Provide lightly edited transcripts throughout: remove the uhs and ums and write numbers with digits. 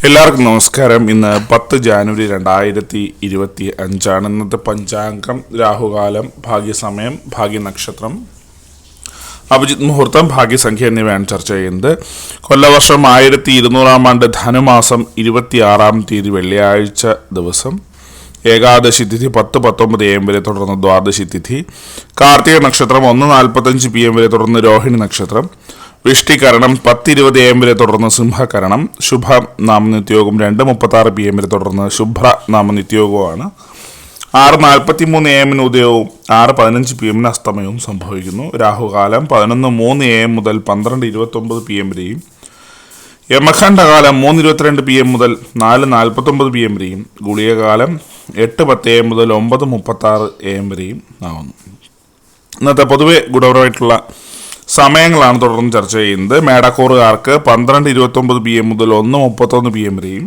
എല്ലാവർക്കും നമസ്കാരം. ഇന്ന് 10 ജാനുവരി 2025 ഇന്നത്തെ പഞ്ചാംഗം, രാഹുകാലം, ഭാഗ്യസമയം, ഭാഗ്യനക്ഷത്രം, അഭിജിത് മുഹൂർത്തം, ഭാഗ്യസംഖ്യ എന്നിവയാണ് ചർച്ച ചെയ്യുന്നത്. കൊല്ലവർഷം 1200 ആണ്ട് ധനുമാസം 26 തീയതി വെള്ളിയാഴ്ച ദിവസം ഏകാദശി തിഥി 10:19 AM വരെ തുടർന്ന് ദ്വാദശി തിഥി, കാർത്തിക നക്ഷത്രം 1:45 PM വരെ തുടർന്ന് രോഹിണി നക്ഷത്രം, വിഷ്ടികരണം 10:20 AM വരെ തുടർന്ന് സിംഹകരണം, ശുഭ നാമനിത്യോഗം 2:36 PM വരെ തുടർന്ന് ശുഭ്ര നാമനിത്യോഗവുമാണ്. 6:43 AM ഉദയവും 6:15 PM അസ്തമയവും സംഭവിക്കുന്നു. രാഹുകാലം 11:03 AM മുതൽ 12:29 PM വരെയും, യമഖണ്ഡകാലം 3:22 PM മുതൽ 4:49 PM വരെയും, ഗുളികകാലം 8:10 AM മുതൽ 9:36 AM വരെയും ആവുന്നു. ഇന്നത്തെ പൊതുവെ ഗുണപരമായിട്ടുള്ള സമയങ്ങളാണ് തുടർന്ന് ചർച്ച ചെയ്യുന്നത്. മേടക്കൂറുകാർക്ക് 12:29 PM മുതൽ 1:31 PM വരെയും,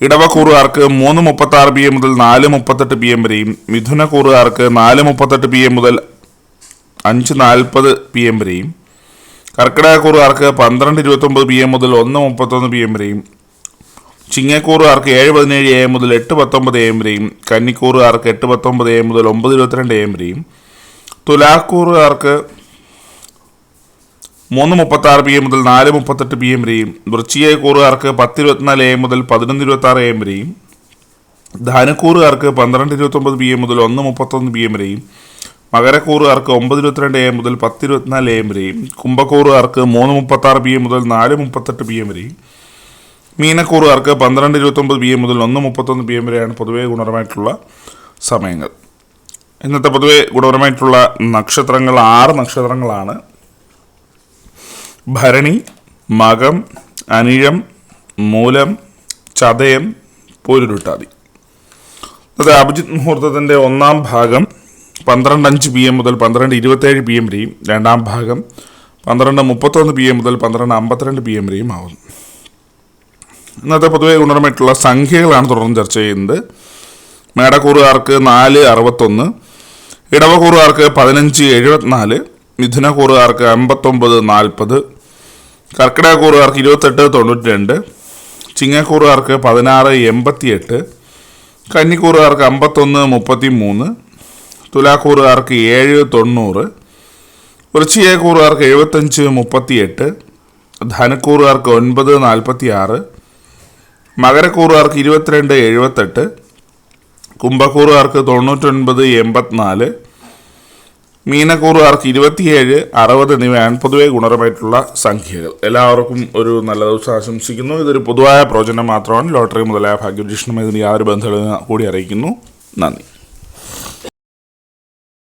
ഇടവക്കൂറുകാർക്ക് 3:36 PM മുതൽ 4:38 PM വരെയും, മിഥുനക്കൂറുകാർക്ക് 4:38 PM മുതൽ 5:40 PM വരെയും, കർക്കിടകക്കൂറുകാർക്ക് 12:29 PM മുതൽ 1:31 PM വരെയും, ചിങ്ങക്കൂറുകാർക്ക് 7:17 AM മുതൽ 8:19 AM വരെയും, കന്നിക്കൂറുകാർക്ക് 8:19 AM മുതൽ 9:22 AM വരെയും, തുലാക്കൂറുകാർക്ക് 3:36 PM മുതൽ 4:38 PM വരെയും, വൃശ്ചികക്കൂറുകാർക്ക് 10:24 AM മുതൽ 11:26 AM വരെയും, ധനുക്കൂറുകാർക്ക് 12:29 PM മുതൽ 1:31 PM വരെയും, മകരക്കൂറുകാർക്ക് 9:22 AM മുതൽ 10:24 AM വരെയും, കുംഭക്കൂറുകാർക്ക് 3:36 PM മുതൽ 4:38 PM വരെയും, മീനക്കൂറുകാർക്ക് 12:29 PM മുതൽ 1:31 PM വരെയാണ് പൊതുവെ ഗുണപരമായിട്ടുള്ള സമയങ്ങൾ. ഇന്നത്തെ പൊതുവെ ഗുണപരമായിട്ടുള്ള നക്ഷത്രങ്ങൾ 6 നക്ഷത്രങ്ങളാണ്: ഭരണി, മകം, അനിഴം, മൂലം, ചതയം, പൂരുരുട്ടാതി. അത് അഭിജിത് മുഹൂർത്തത്തിൻ്റെ 1-ാം ഭാഗം 12:05 PM മുതൽ 12:27 PM വരെയും, 2-ാം ഭാഗം 12:31 PM മുതൽ 12:52 PM വരെയും ആവുന്നു. ഇന്നത്തെ പൊതുവെ ഗുണപരമായിട്ടുള്ള സംഖ്യകളാണ് തുടർന്ന് ചർച്ച ചെയ്യുന്നത്. മേടക്കൂറുകാർക്ക് 4:61, ഇടവക്കൂറുകാർക്ക് 15:74, മിഥുനക്കൂറുകാർക്ക് 59:40, കർക്കിടകക്കൂറുകാർക്ക് 28:92, ചിങ്ങക്കൂറുകാർക്ക് 16:88, കന്നിക്കൂറുകാർക്ക് 51:33, തുലാക്കൂറുകാർക്ക് 7:90, വൃശ്ചികക്കൂറുകാർക്ക് 75:38, ധനുക്കൂറുകാർക്ക് 9:46, മകരക്കൂറുകാർക്ക് 22:78, കുംഭക്കൂറുകാർക്ക് 99:84, മീനക്കൂറുകാർക്ക് 27:60 എന്നിവയാണ് പൊതുവെ ഗുണപരമായിട്ടുള്ള സംഖ്യകൾ. എല്ലാവർക്കും ഒരു നല്ല ദിവസം ആശംസിക്കുന്നു. ഇതൊരു പൊതുവായ പ്രവചനം മാത്രമാണ്. ലോട്ടറി മുതലായ ഭാഗ്യപരീക്ഷണം ഇതിന് യാതൊരു ബന്ധങ്ങളും കൂടി അറിയിക്കുന്നു. നന്ദി.